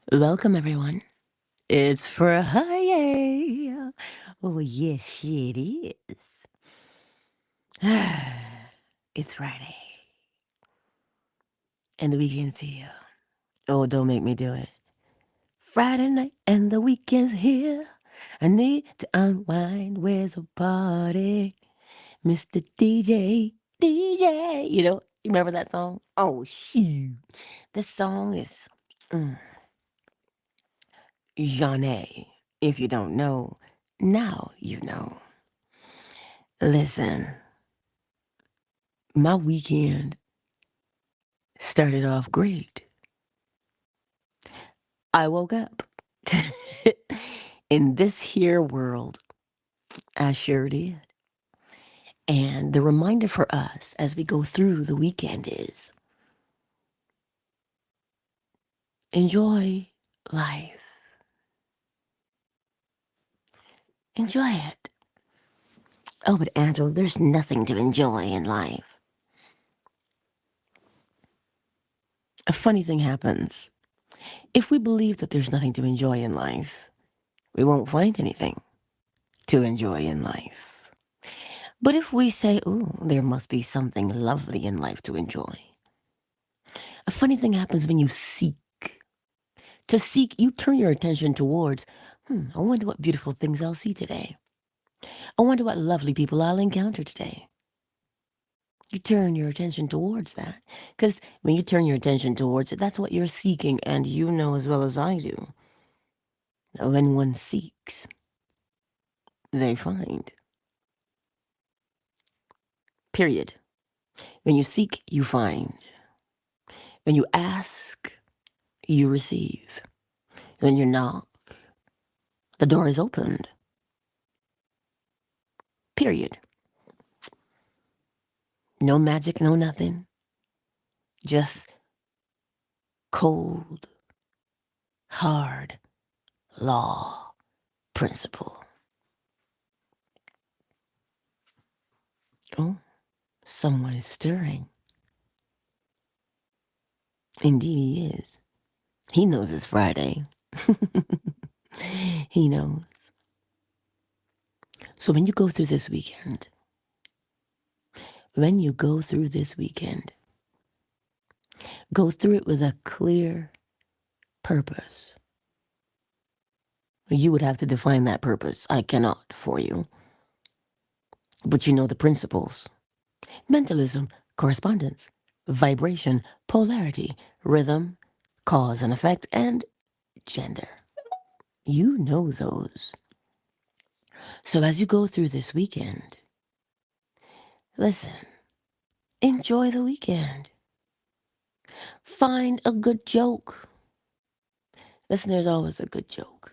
Welcome, everyone. It's Friday. Oh, yes, it is. It's Friday, and the weekend's here. Oh, don't make me do it. Friday night, and the weekend's here. I need to unwind. Where's a party? Mr. DJ, DJ. You remember that song? Oh, shoot. This song is Jeanne. If you don't know, now you know. Listen, my weekend started off great. I woke up in this here world. I sure did. And the reminder for us as we go through the weekend is enjoy life. Enjoy it. Oh, but Angela, there's nothing to enjoy in life. A funny thing happens. If we believe that there's nothing to enjoy in life, we won't find anything to enjoy in life. But if we say, ooh, there must be something lovely in life to enjoy, a funny thing happens when you seek. To seek, you turn your attention towards, I wonder what beautiful things I'll see today. I wonder what lovely people I'll encounter today. You turn your attention towards that. Because when you turn your attention towards it, that's what you're seeking. And you know as well as I do, when one seeks, they find. Period. When you seek, you find. When you ask, you receive. When you knock, the door is opened. Period. No magic, no nothing. Just cold, hard law principle. Oh, someone is stirring. Indeed, he is. He knows it's Friday. He knows. So when you go through this weekend, go through it with a clear purpose. You would have to define that purpose. I cannot for you. But you know the principles. Mentalism, correspondence, vibration, polarity, rhythm, cause and effect, and gender. You know those. So as you go through this weekend, listen, enjoy the weekend. Find a good joke. Listen, there's always a good joke.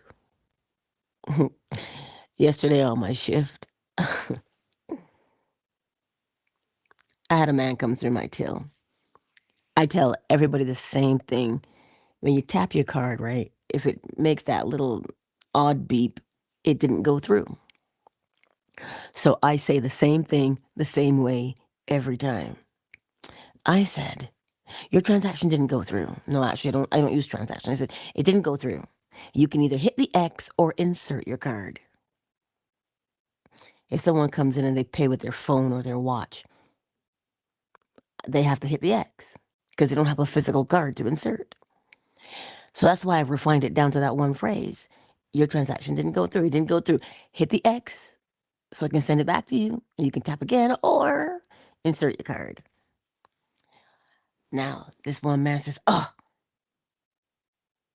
Yesterday on my shift, I had a man come through my till. I tell everybody the same thing. When you tap your card, right, if it makes that little odd beep, it didn't go through. So I say the same thing the same way every time. I said, your transaction didn't go through. No, actually, I don't use transaction. I said, it didn't go through. You can either hit the X or insert your card. If someone comes in and they pay with their phone or their watch, they have to hit the X because they don't have a physical card to insert. So that's why I've refined it down to that one phrase. Your transaction didn't go through. It didn't go through. Hit the X so I can send it back to you and you can tap again or insert your card. Now, this one man says, oh,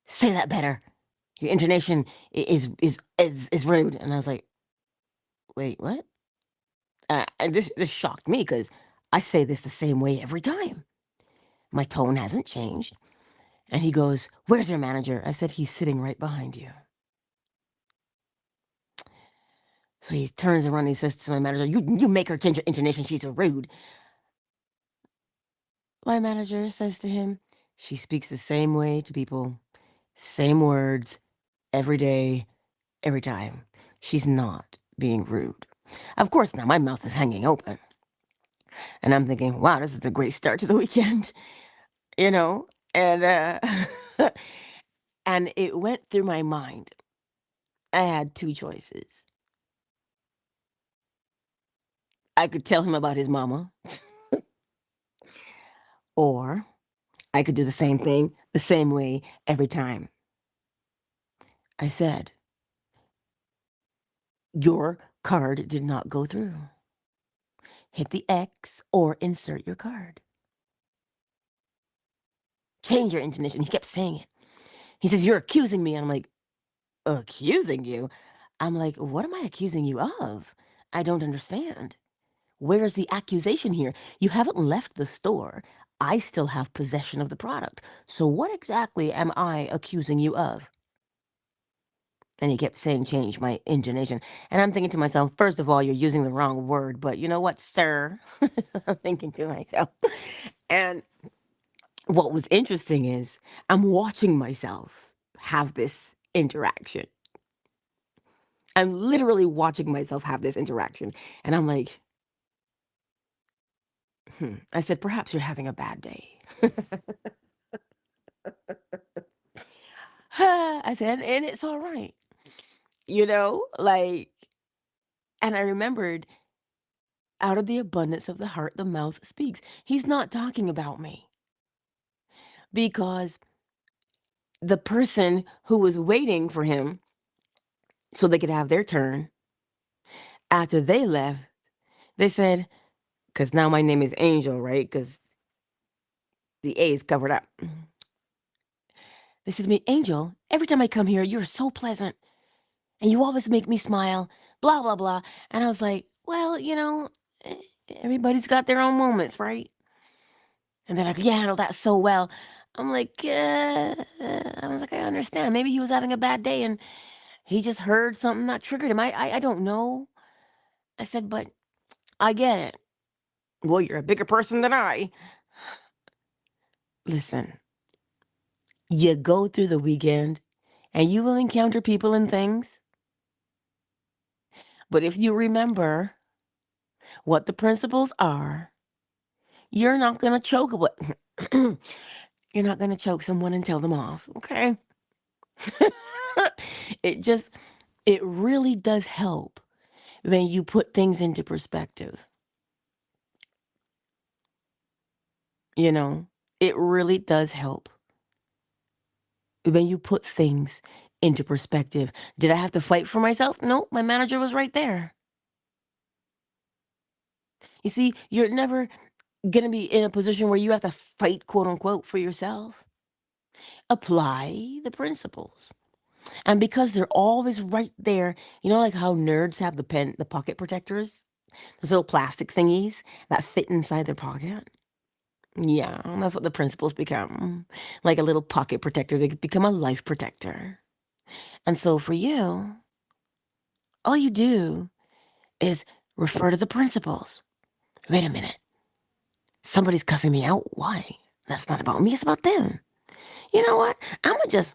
say that better. Your intonation is rude. And I was like, wait, what? And this shocked me because I say this the same way every time. My tone hasn't changed. And he goes, where's your manager? I said, he's sitting right behind you. So he turns around and he says to my manager, you make her change her intonation. She's so rude. My manager says to him, she speaks the same way to people, same words, every day, every time. She's not being rude. Of course, now my mouth is hanging open. And I'm thinking, wow, this is a great start to the weekend, you know? And And it went through my mind. I had two choices. I could tell him about his mama, or I could do the same thing the same way every time. I said, your card did not go through. Hit the X or insert your card. Change your intonation. He kept saying it. He says, you're accusing me. And I'm like, accusing you? I'm like, what am I accusing you of? I don't understand. Where's the accusation here? You haven't left the store. I still have possession of the product. So what exactly am I accusing you of? And he kept saying, change my intonation. And I'm thinking to myself, first of all, you're using the wrong word, but you know what, sir? I'm thinking to myself. And what was interesting is I'm watching myself have this interaction. I'm literally watching myself have this interaction. And I'm like, I said, perhaps you're having a bad day. I said, and it's all right. Like, and I remembered, out of the abundance of the heart, the mouth speaks. He's not talking about me, because the person who was waiting for him so they could have their turn, after they left, they said, because now my name is Angel, right? Because the A is covered up. They said to me, Angel, every time I come here, you're so pleasant and you always make me smile, blah, blah, blah. And I was like, well, eh, everybody's got their own moments, right? And they're like, you handled that so well. I'm like, I was like, I understand. Maybe he was having a bad day and he just heard something that triggered him. I don't know. I said, but I get it. Well, you're a bigger person than I. Listen, you go through the weekend and you will encounter people and things. But if you remember what the principles are, you're not going to choke you're not going to choke someone and tell them off, okay? it just it really does help when you put things into perspective. You know, it really does help when you put things into perspective. Did I have to fight for myself? No, my manager was right there. You see, you're never going to be in a position where you have to fight, quote unquote, for yourself. Apply the principles. And because they're always right there, like how nerds have the pocket protectors, those little plastic thingies that fit inside their pocket. Yeah, that's what the principles become. Like a little pocket protector, they could become a life protector. And so for you, all you do is refer to the principles. Wait a minute. Somebody's cussing me out. Why? That's not about me, it's about them. You know what? I'm going to just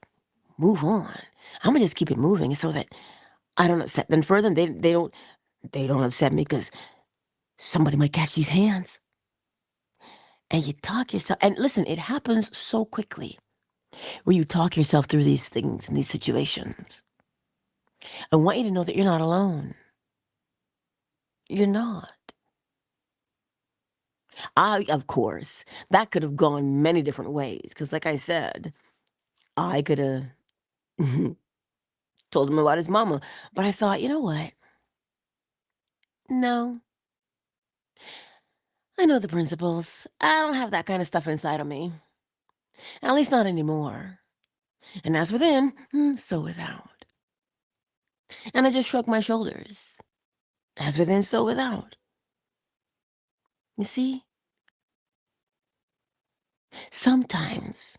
move on. I'm going to just keep it moving so that I don't upset them further. They don't upset me because somebody might catch these hands. And you talk yourself, and listen, it happens so quickly where you talk yourself through these things and these situations. I want you to know that you're not alone. You're not. Of course, that could have gone many different ways. Because, like I said, I could have told him about his mama. But I thought, you know what? No, I know the principles. I don't have that kind of stuff inside of me. At least not anymore. And as within, so without. And I just shrugged my shoulders. As within, so without. You see? Sometimes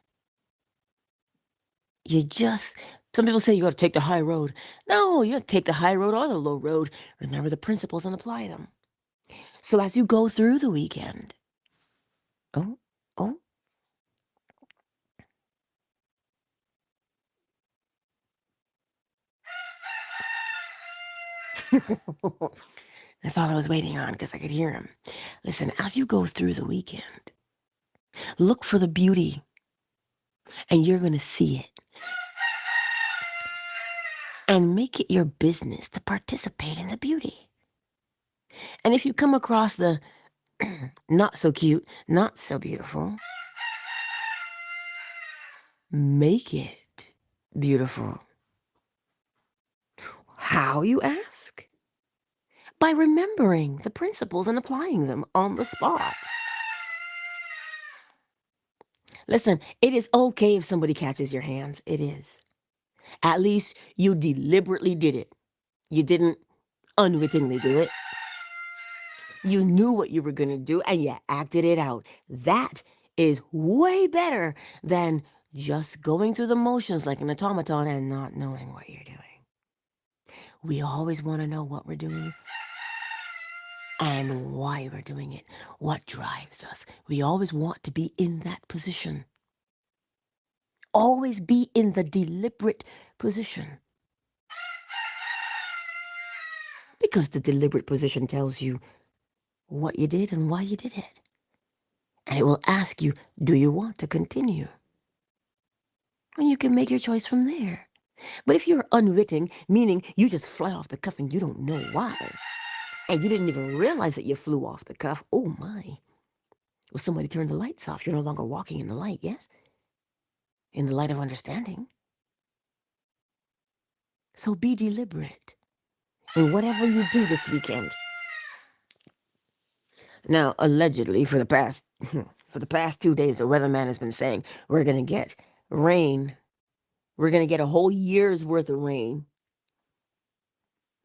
some people say you got to take the high road. No, you got to take the high road or the low road. Remember the principles and apply them. So as you go through the weekend, oh, oh, that's all I was waiting on because I could hear him. Listen, as you go through the weekend, look for the beauty and you're going to see it. and make it your business to participate in the beauty. And if you come across the not so cute, not so beautiful, make it beautiful. How, you ask? By remembering the principles and applying them on the spot. Listen, it is okay if somebody catches your hands. It is. At least you deliberately did it. You didn't unwittingly do it. You knew what you were going to do and you acted it out. That is way better than just going through the motions like an automaton and not knowing what you're doing. We always want to know what we're doing and why we're doing it, what drives us. We always want to be in that position. Always be in the deliberate position. Because the deliberate position tells you what you did and why you did it. And it will ask you, do you want to continue? And you can make your choice from there. But if you're unwitting, meaning you just fly off the cuff and you don't know why, and you didn't even realize that you flew off the cuff, oh my. Well, somebody turned the lights off. You're no longer walking in the light, yes? In the light of understanding. So be deliberate in whatever you do this weekend. Now, allegedly, for the past 2 days, the weatherman has been saying we're going to get rain. We're going to get a whole year's worth of rain,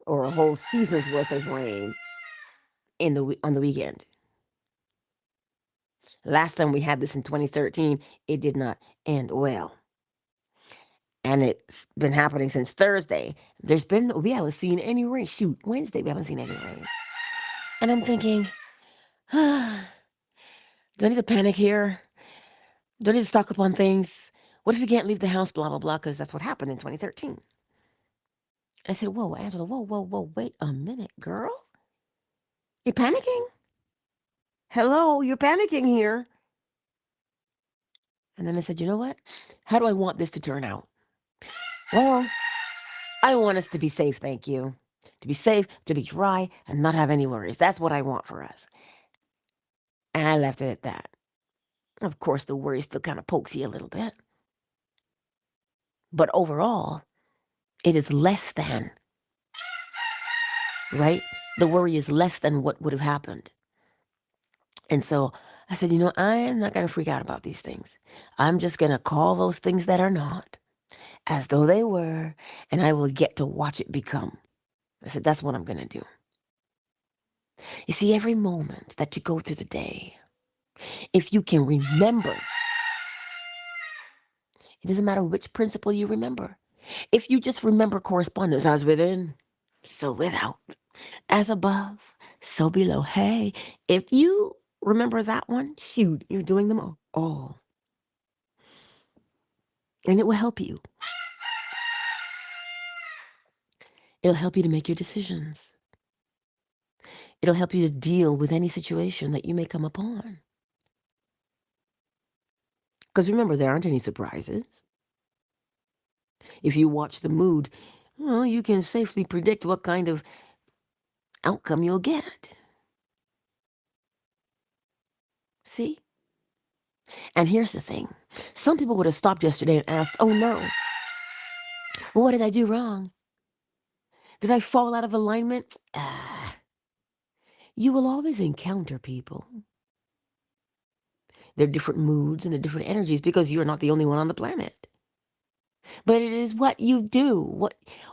or a whole season's worth of rain on the weekend. Last time we had this in 2013, it did not end well. And it's been happening since Thursday. We haven't seen any rain. Shoot, Wednesday we haven't seen any rain. And I'm thinking, do I need to panic here? Do I need to stock up on things? What if you can't leave the house, blah, blah, blah, because that's what happened in 2013. I said, whoa, Angela, whoa, wait a minute, girl. You're panicking? Hello, you're panicking here. And then I said, you know what? How do I want this to turn out? Well, I want us to be safe, thank you. To be safe, to be dry, and not have any worries. That's what I want for us. And I left it at that. Of course, the worry still kind of pokes you a little bit. But overall, it is less than, right? The worry is less than what would have happened. And so I said, I'm not going to freak out about these things. I'm just going to call those things that are not as though they were, and I will get to watch it become. I said, that's what I'm going to do. You see, every moment that you go through the day, if you can remember, it doesn't matter which principle you remember. If you just remember correspondence, as within, so without, as above, so below. Hey, if you remember that one, shoot, you're doing them all. And it will help you. It'll help you to make your decisions. It'll help you to deal with any situation that you may come upon. Because remember, there aren't any surprises. If you watch the mood, well, you can safely predict what kind of outcome you'll get. See? And here's the thing. Some people would have stopped yesterday and asked, oh no, well, what did I do wrong? Did I fall out of alignment? You will always encounter people. They're different moods and they're different energies because you're not the only one on the planet. But it is what you do,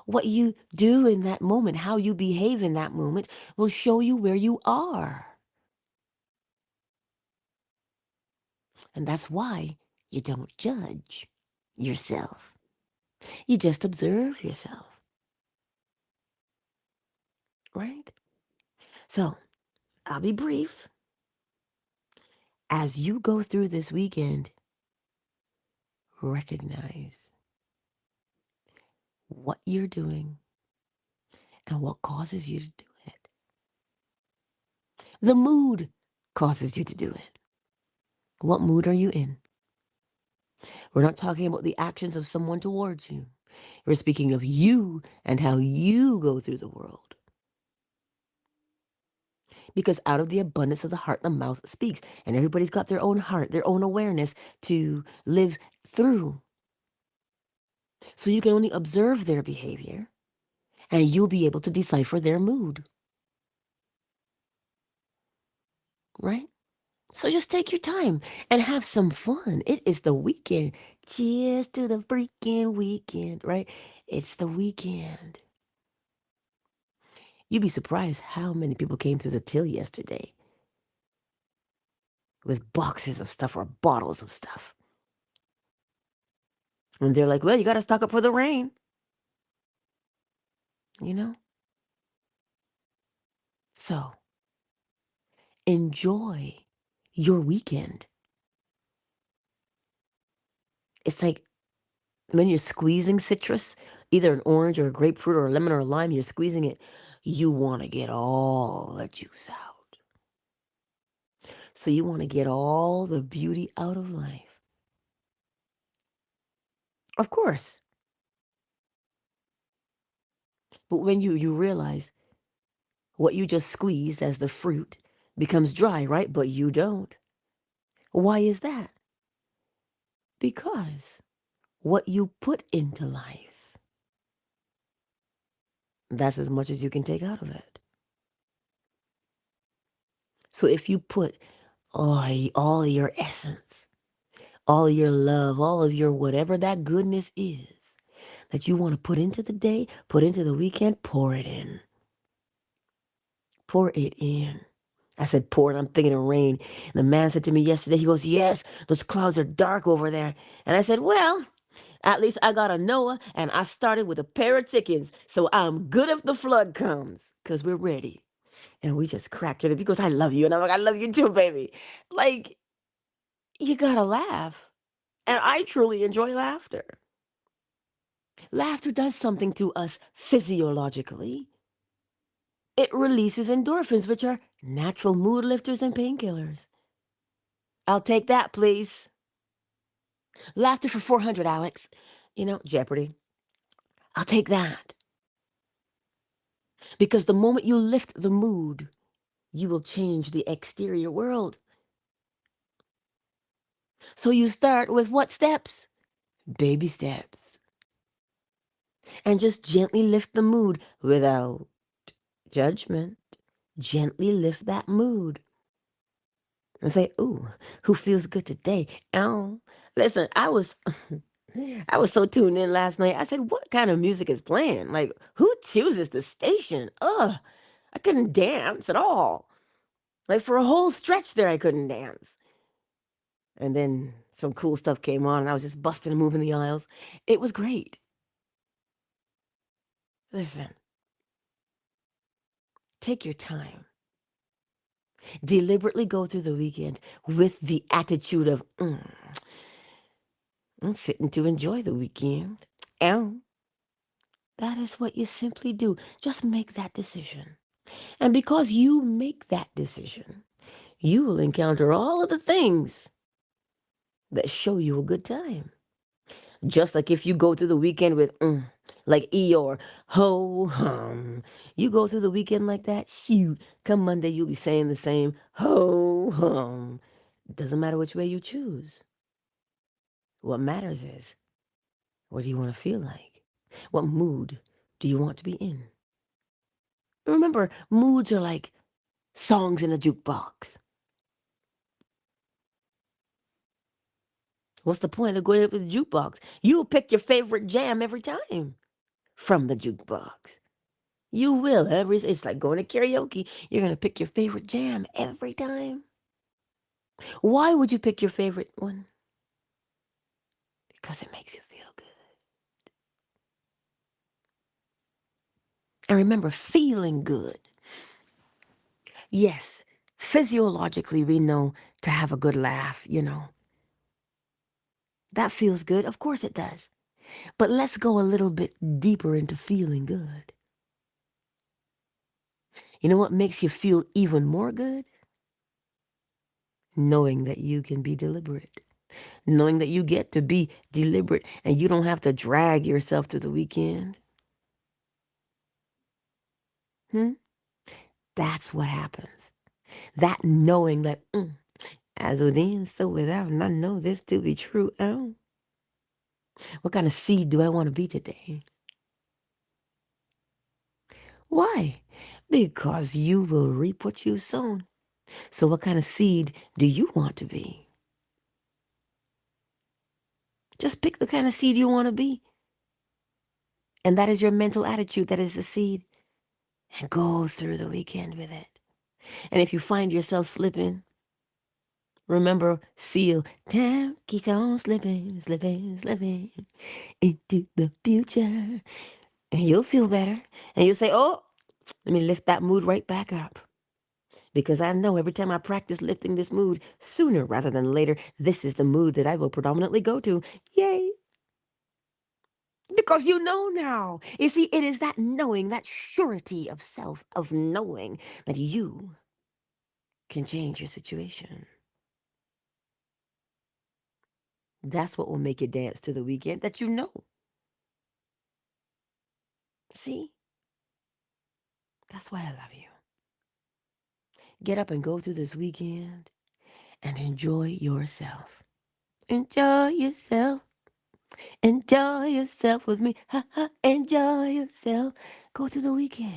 what you do in that moment, how you behave in that moment will show you where you are. And that's why you don't judge yourself. You just observe yourself. Right? So, I'll be brief. As you go through this weekend, recognize what you're doing and what causes you to do it. The mood causes you to do it. What mood are you in? We're not talking about the actions of someone towards you. We're speaking of you and how you go through the world. Because out of the abundance of the heart, the mouth speaks. And everybody's got their own heart, their own awareness to live through. So you can only observe their behavior, and you'll be able to decipher their mood. Right? So just take your time and have some fun. It is the weekend. Cheers to the freaking weekend, right? It's the weekend. You'd be surprised how many people came through the till yesterday with boxes of stuff or bottles of stuff. And they're like, well, you got to stock up for the rain. You know? So enjoy your weekend. It's like when you're squeezing citrus, either an orange or a grapefruit or a lemon or a lime, you're squeezing it, you want to get all the juice out. So you want to get all the beauty out of life. Of course. But when you realize what you just squeezed as the fruit becomes dry, right? But you don't. Why is that? Because what you put into life, that's as much as you can take out of it. So if you put all your essence, all your love, all of your whatever that goodness is that you want to put into the day, put into the weekend, pour it in. Pour it in. I said pour, and I'm thinking of rain. And the man said to me yesterday, he goes, yes, those clouds are dark over there. And I said, well, at least I got a Noah, and I started with a pair of chickens. So I'm good if the flood comes, because we're ready. And we just cracked it up. He goes, I love you. And I'm like, I love you too, baby. Like, you gotta laugh. And I truly enjoy laughter. Laughter does something to us physiologically. It releases endorphins, which are natural mood lifters and painkillers. I'll take that, please. Laughter for 400, Alex. You know, Jeopardy. I'll take that. Because the moment you lift the mood, you will change the exterior world. So you start with what steps? Baby steps. And just gently lift the mood without judgment. Gently lift that mood. And say, ooh, who feels good today? Oh, listen, I was so tuned in last night. I said, what kind of music is playing? Like, who chooses the station? Ugh, I couldn't dance at all. Like, for a whole stretch there, I couldn't dance. And then some cool stuff came on, and I was just busting and moving the aisles. It was great. Listen, take your time. Deliberately go through the weekend with the attitude of, I'm fitting to enjoy the weekend. And that is what you simply do. Just make that decision. And because you make that decision, you will encounter all of the things that show you a good time. Just like if you go through the weekend with, like Eeyore, ho hum. You go through the weekend like that, shoot, come Monday, you'll be saying the same, ho hum. Doesn't matter which way you choose. What matters is, what do you want to feel like? What mood do you want to be in? Remember, moods are like songs in a jukebox. What's the point of going up to the jukebox? You'll pick your favorite jam every time from the jukebox. You will. It's like going to karaoke. You're going to pick your favorite jam every time. Why would you pick your favorite one? Because it makes you feel good. And remember, feeling good. Yes, physiologically, we know to have a good laugh, That feels good. Of course it does. But let's go a little bit deeper into feeling good. You know what makes you feel even more good? Knowing that you can be deliberate. Knowing that you get to be deliberate and you don't have to drag yourself through the weekend. That's what happens. That knowing that as within, so without, and I know this to be true. Oh, what kind of seed do I want to be today? Why? Because you will reap what you've sown. So what kind of seed do you want to be? Just pick the kind of seed you want to be. And that is your mental attitude. That is the seed. And go through the weekend with it. And if you find yourself slipping, remember, seal. Time keeps on slipping, slipping, slipping into the future. And you'll feel better. And you'll say, oh, let me lift that mood right back up. Because I know every time I practice lifting this mood, sooner rather than later, this is the mood that I will predominantly go to. Yay! Because you know now. You see, it is that knowing, that surety of self, of knowing that you can change your situation. That's what will make you dance to the weekend, that you know. See? That's why I love you. Get up and go through this weekend and enjoy yourself. Enjoy yourself. Enjoy yourself with me. Ha ha. Enjoy yourself. Go through the weekend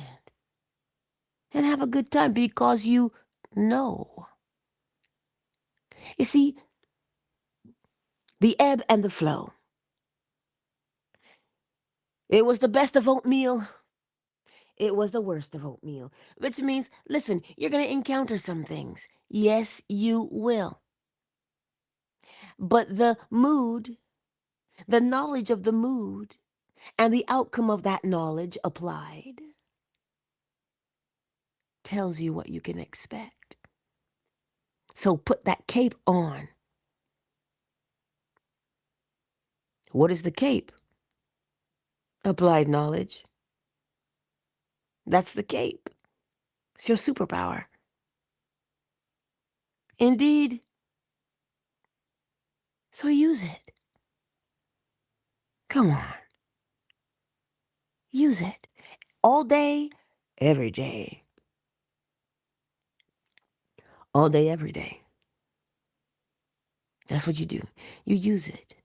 and have a good time because you know. You see, the ebb and the flow. It was the best of oatmeal. It was the worst of oatmeal. Which means, listen, you're going to encounter some things. Yes, you will. But the mood, the knowledge of the mood, and the outcome of that knowledge applied tells you what you can expect. So put that cape on. What is the cape? Applied knowledge. That's the cape. It's your superpower. Indeed. So use it. Come on. Use it. All day, every day. All day, every day. That's what you do. You use it.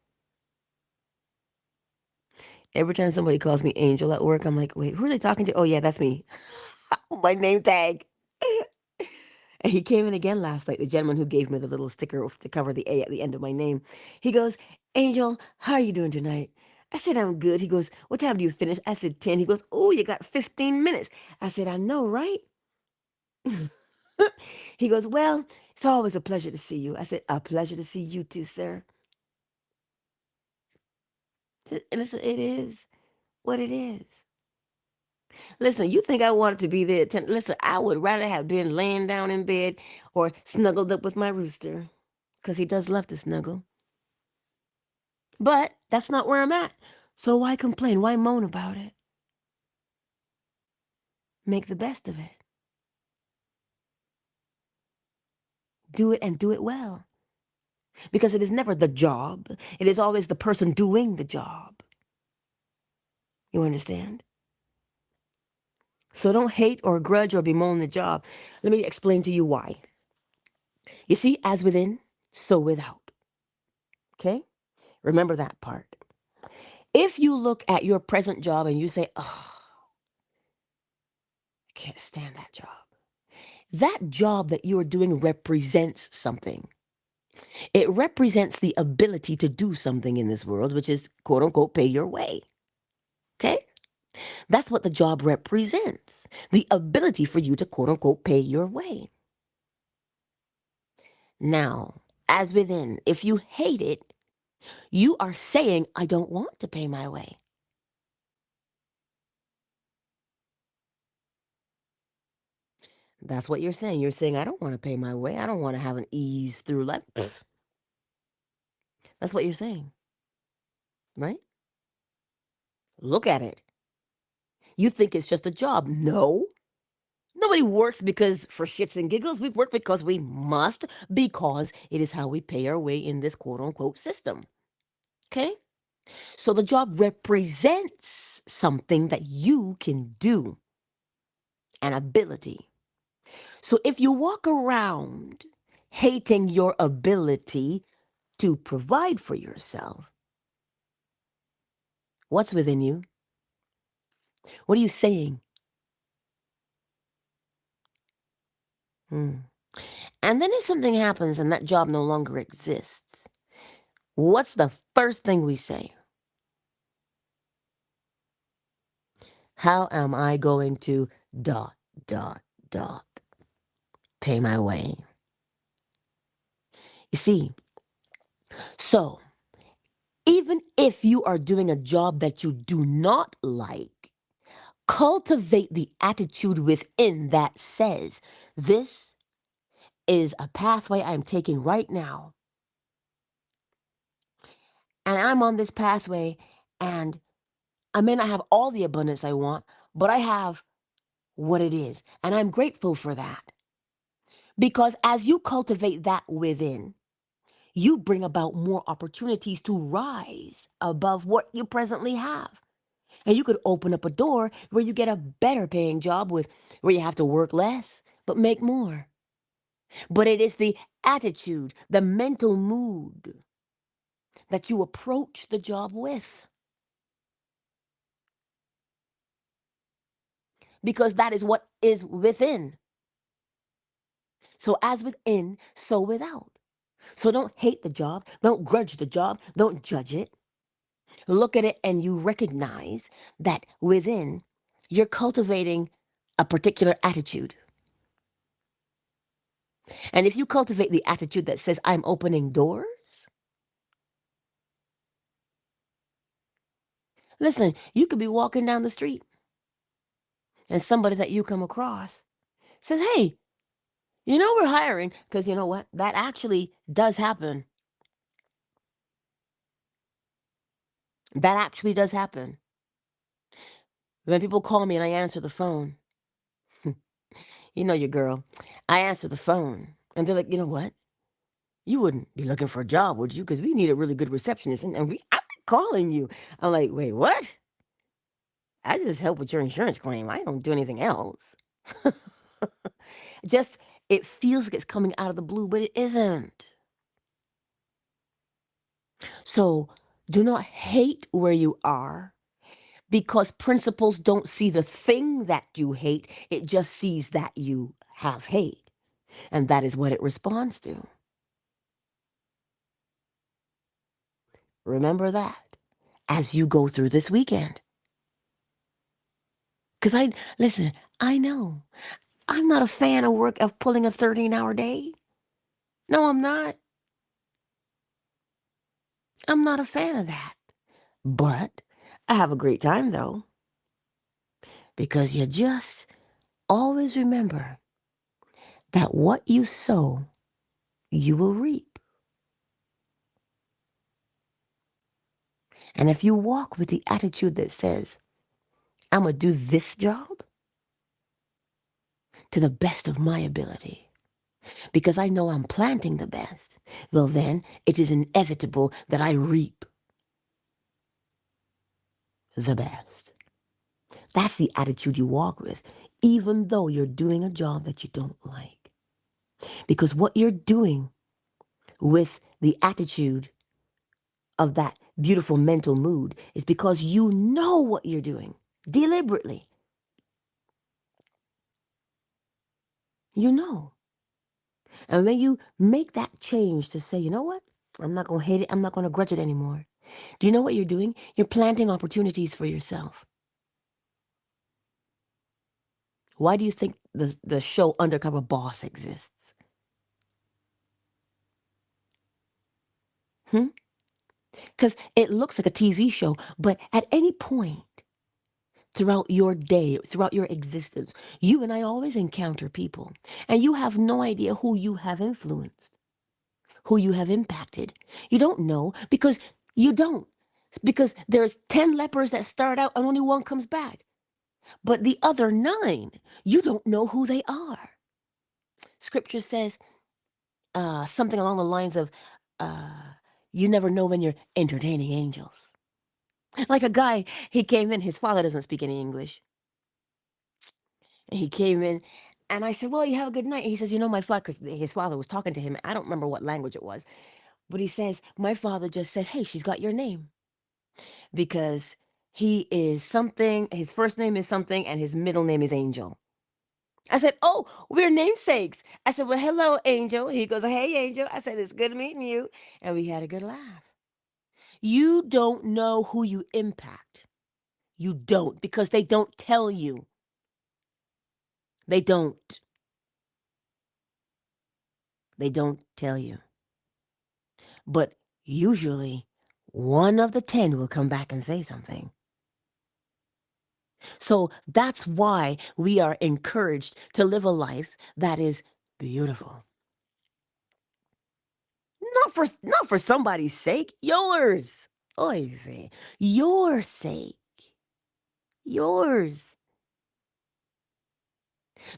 Every time somebody calls me Angel at work, I'm like, wait, who are they talking to? Oh, yeah, that's me. My name tag. And he came in again last night, the gentleman who gave me the little sticker to cover the A at the end of my name. He goes, Angel, how are you doing tonight? I said, I'm good. He goes, what time do you finish? I said, 10. He goes, oh, you got 15 minutes. I said, I know, right? He goes, well, it's always a pleasure to see you. I said, a pleasure to see you too, sir. And listen, it is what it is. Listen, you think I wanted to be there at 10? Listen, I would rather have been laying down in bed or snuggled up with my rooster, because he does love to snuggle. But that's not where I'm at. So why complain? Why moan about it? Make the best of it. Do it and do it well. Because it is never the job. It is always the person doing the job. You understand? So don't hate or grudge or bemoan the job. Let me explain to you why. You see, as within, so without. Okay? Remember that part. If you look at your present job and you say, oh, I can't stand that job that you are doing represents something. It represents the ability to do something in this world, which is, quote unquote, pay your way. Okay? That's what the job represents. The ability for you to, quote unquote, pay your way. Now, as within, if you hate it, you are saying, I don't want to pay my way. That's what you're saying. You're saying, I don't want to pay my way. I don't want to have an ease through life. Pfft. That's what you're saying, right? Look at it. You think it's just a job. No, Nobody works because for shits and giggles. We work because we must, because it is how we pay our way in this quote unquote system. Okay? So the job represents something that you can do, an ability. So if you walk around hating your ability to provide for yourself, what's within you? What are you saying? Hmm. And then if something happens and that job no longer exists, what's the first thing we say? How am I going to dot, dot, dot, pay my way? You see, so even if you are doing a job that you do not like, cultivate the attitude within that says, this is a pathway I'm taking right now. And I'm on this pathway, and I may not have all the abundance I want, but I have what it is. And I'm grateful for that. Because as you cultivate that within, you bring about more opportunities to rise above what you presently have. And you could open up a door where you get a better paying job with where you have to work less but make more. But it is the attitude, the mental mood that you approach the job with. Because that is what is within. So as within, so without. So don't hate the job, don't grudge the job, don't judge it. Look at it and you recognize that within, you're cultivating a particular attitude. And if you cultivate the attitude that says, I'm opening doors, listen, you could be walking down the street and somebody that you come across says, hey, we're hiring. Because you know what? That actually does happen. That actually does happen. When people call me and I answer the phone, you know your girl, I answer the phone and they're like, you know what? You wouldn't be looking for a job, would you? Because we need a really good receptionist. And I'm calling you. I'm like, wait, what? I just help with your insurance claim. I don't do anything else. Just, it feels like it's coming out of the blue, but it isn't. So do not hate where you are because principles don't see the thing that you hate. It just sees that you have hate. And that is what it responds to. Remember that as you go through this weekend. Because listen, I know I'm not a fan of work of pulling a 13-hour day. No, I'm not. I'm not a fan of that. But I have a great time though, because you just always remember that what you sow, you will reap. And if you walk with the attitude that says, I'm going to do this job to the best of my ability, because I know I'm planting the best, well, then it is inevitable that I reap the best. That's the attitude you walk with, even though you're doing a job that you don't like. Because what you're doing with the attitude of that beautiful mental mood is because you know what you're doing deliberately. You know. And when you make that change to say, you know what? I'm not going to hate it. I'm not going to grudge it anymore. Do you know what you're doing? You're planting opportunities for yourself. Why do you think the show Undercover Boss exists? Because it looks like a TV show, but at any point throughout your day, throughout your existence, you and I always encounter people, and you have no idea who you have influenced, who you have impacted. You don't know because you don't. Because there's 10 lepers that start out and only one comes back. But the other 9, you don't know who they are. Scripture says something along the lines of, uh, you never know when you're entertaining angels. Like a guy, he came in, his father doesn't speak any English. And he came in, and I said, well, you have a good night. He says, my father, because his father was talking to him. I don't remember what language it was. But he says, my father just said, hey, she's got your name. Because he is something, his first name is something, and his middle name is Angel. I said, oh, we're namesakes. I said, well, hello, Angel. He goes, hey, Angel. I said, it's good meeting you. And we had a good laugh. You don't know who you impact. You don't, because they don't tell you. They don't. They don't tell you. But usually, 1 of the 10 will come back and say something. So that's why we are encouraged to live a life that is beautiful. Not for somebody's sake, yours. Oy vey. Your sake. Yours.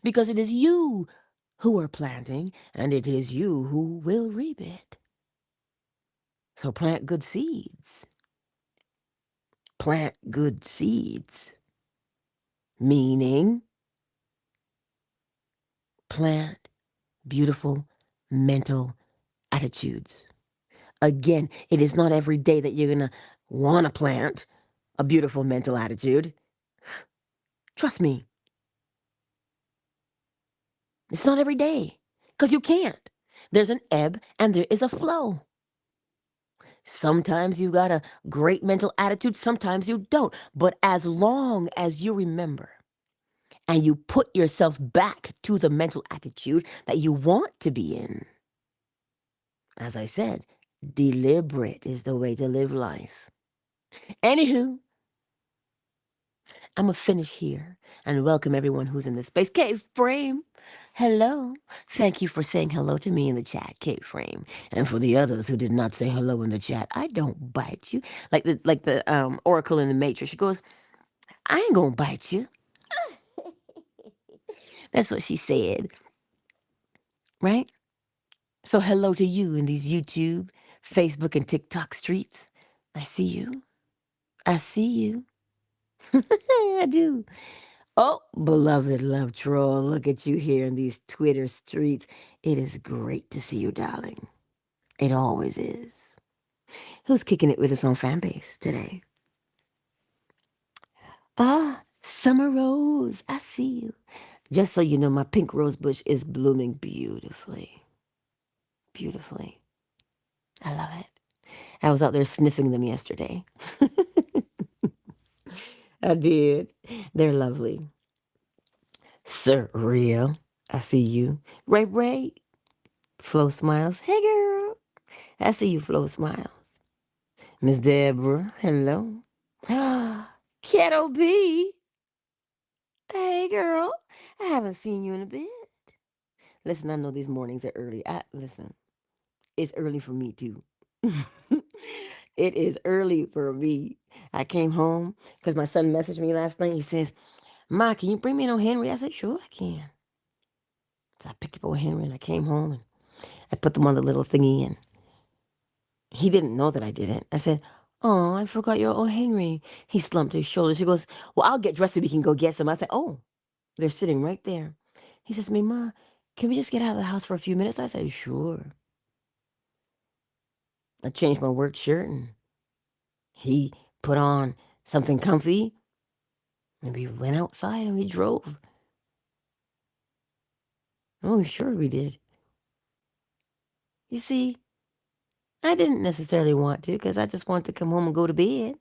Because it is you who are planting, and it is you who will reap it. So plant good seeds. Plant good seeds. Meaning, plant beautiful mental attitudes. Again, it is not every day that you're going to want to plant a beautiful mental attitude. Trust me. It's not every day because you can't. There's an ebb and there is a flow. Sometimes you got a great mental attitude, sometimes you don't. But as long as you remember and you put yourself back to the mental attitude that you want to be in, as I said, deliberate is the way to live life. Anywho, I'm going to finish here and welcome everyone who's in the space. Kate Frame, hello. Thank you for saying hello to me in the chat, Kate Frame. And for the others who did not say hello in the chat, I don't bite you. Like the Oracle in the Matrix, she goes, I ain't going to bite you. That's what she said, right? So hello to you in these YouTube, Facebook, and TikTok streets. I see you. I see you. I do. Oh, beloved love troll, look at you here in these Twitter streets. It is great to see you, darling. It always is. Who's kicking it with us on Fanbase today? Ah, Summer Rose, I see you. Just so you know, my pink rose bush is blooming beautifully. Beautifully. I love it. I was out there sniffing them yesterday. I did. They're lovely. Surreal. I see you. Ray Ray. Flo Smiles. Hey, girl. I see you, Flo Smiles. Miss Deborah. Hello. Keto B. Hey, girl. I haven't seen you in a bit. Listen, I know these mornings are early. Listen, it's early for me, too. It is early for me. I came home because my son messaged me last night. He says, Ma, can you bring me an O. Henry? I said, sure, I can. So I picked up O. Henry and I came home and I put them on the little thingy and he didn't know that I did it. I said, oh, I forgot your O. Henry. He slumped his shoulders. He goes, well, I'll get dressed so we can go get some. I said, oh, they're sitting right there. He says to me, Ma, can we just get out of the house for a few minutes? I said, sure. I changed my work shirt and he put on something comfy and we went outside and we drove. Oh, sure we did. You see, I didn't necessarily want to because I just wanted to come home and go to bed.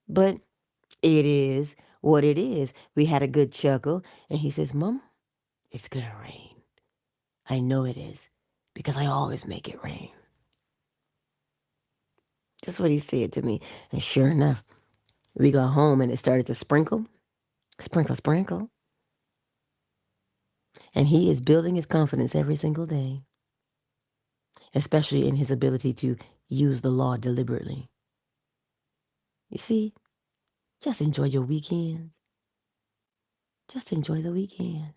But it is what it is. We had a good chuckle and he says, Mom, it's gonna rain. I know it is because I always make it rain. Just what he said to me. And sure enough, we got home and it started to sprinkle, sprinkle, sprinkle. And he is building his confidence every single day, especially in his ability to use the law deliberately. You see, just enjoy your weekends. Just enjoy the weekend.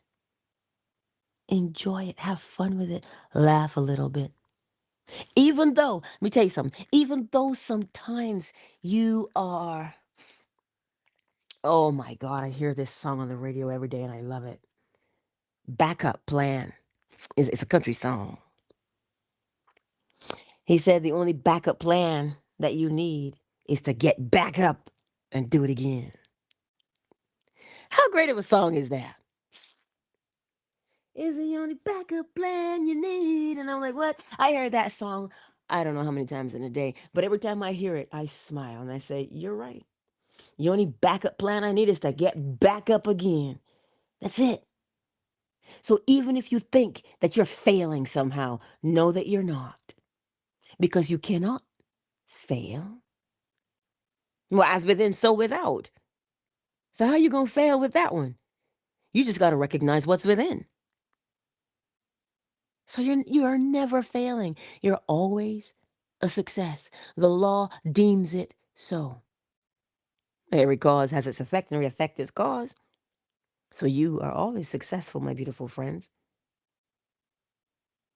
Enjoy it. Have fun with it. Laugh a little bit. Even though, let me tell you something, even though sometimes you are, oh my God, I hear this song on the radio every day and I love it. Backup Plan. It's a country song. He said the only backup plan that you need is to get back up and do it again. How great of a song is that? Is the only backup plan you need. And I'm like, what? I heard that song, I don't know how many times in a day, but every time I hear it, I smile and I say, you're right. The only backup plan I need is to get back up again. That's it. So even if you think that you're failing somehow, know that you're not. Because you cannot fail. Well, as within, so without. So how you going to fail with that one? You just got to recognize what's within. So you are never failing. You're always a success. The law deems it so. Every cause has its effect, and every effect its cause. So you are always successful, my beautiful friends.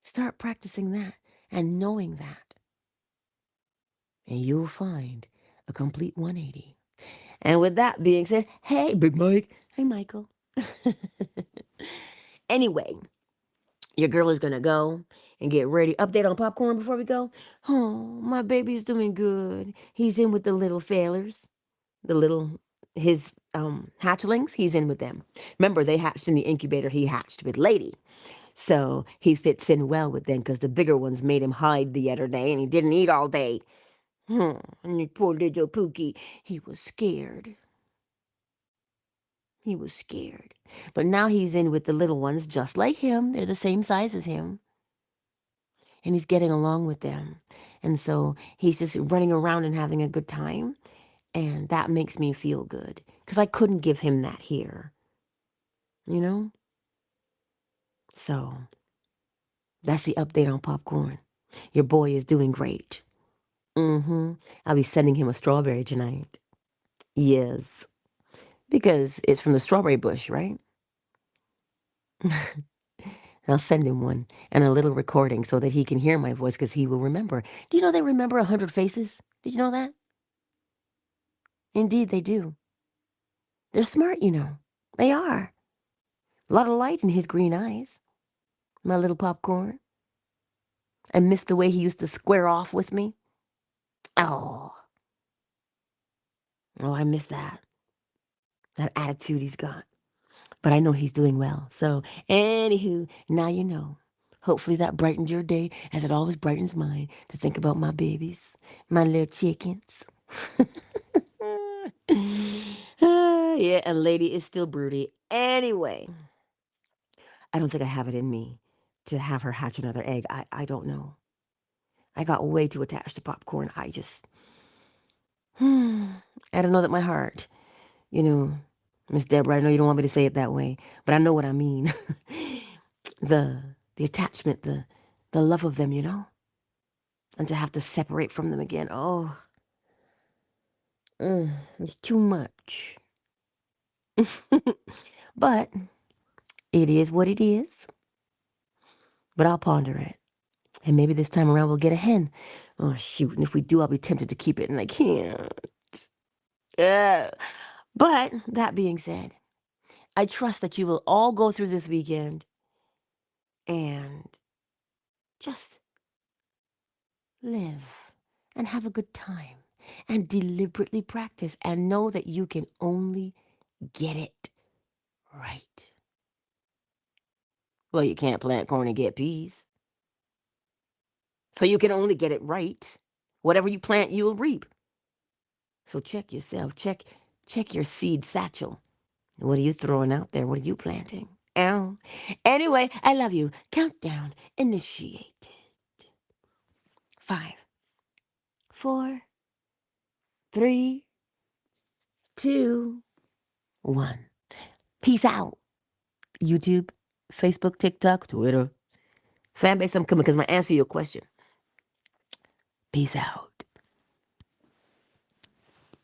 Start practicing that and knowing that. And you'll find a complete 180. And with that being said, hey, Big Mike. Hey, Michael. Anyway, your girl is going to go and get ready. Update on popcorn before we go. Oh, my baby's doing good. He's in with the little fellers. His hatchlings, he's in with them. Remember, they hatched in the incubator. He hatched with Lady. So he fits in well with them because the bigger ones made him hide the other day and he didn't eat all day. And the poor little Pookie, he was scared. He was scared. But now he's in with the little ones just like him. They're the same size as him. And he's getting along with them. And so he's just running around and having a good time. And that makes me feel good because I couldn't give him that here. You know? So that's the update on popcorn. Your boy is doing great. I'll be sending him a strawberry tonight. Yes. Because it's from the strawberry bush, right? I'll send him one and a little recording so that he can hear my voice because he will remember. Do you know they remember 100 faces? Did you know that? Indeed, they do. They're smart, you know. They are. A lot of light in his green eyes. My little popcorn. I miss the way he used to square off with me. Oh. Oh, I miss that. That attitude he's got. But I know he's doing well. So, anywho, now you know. Hopefully that brightened your day as it always brightens mine to think about my babies, my little chickens. Yeah, and Lady is still broody. Anyway, I don't think I have it in me to have her hatch another egg. I don't know. I got way too attached to popcorn. I don't know that my heart, you know, Miss Deborah, I know you don't want me to say it that way, but I know what I mean. the attachment, the love of them, you know? And to have to separate from them again. Oh, it's too much. But it is what it is. But I'll ponder it. And maybe this time around we'll get a hen. Oh, shoot. And if we do, I'll be tempted to keep it, and I can't. But that being said, I trust that you will all go through this weekend and just live and have a good time and deliberately practice and know that you can only get it right. Well, you can't plant corn and get peas. So you can only get it right. Whatever you plant, you'll reap. So check yourself. Check your seed satchel. What are you throwing out there? What are you planting? Ow. Anyway, I love you. Countdown initiated. 5, 4, 3, 2, 1. Peace out. YouTube, Facebook, TikTok, Twitter. Fanbase, I'm coming because I'm going to answer your question. Peace out.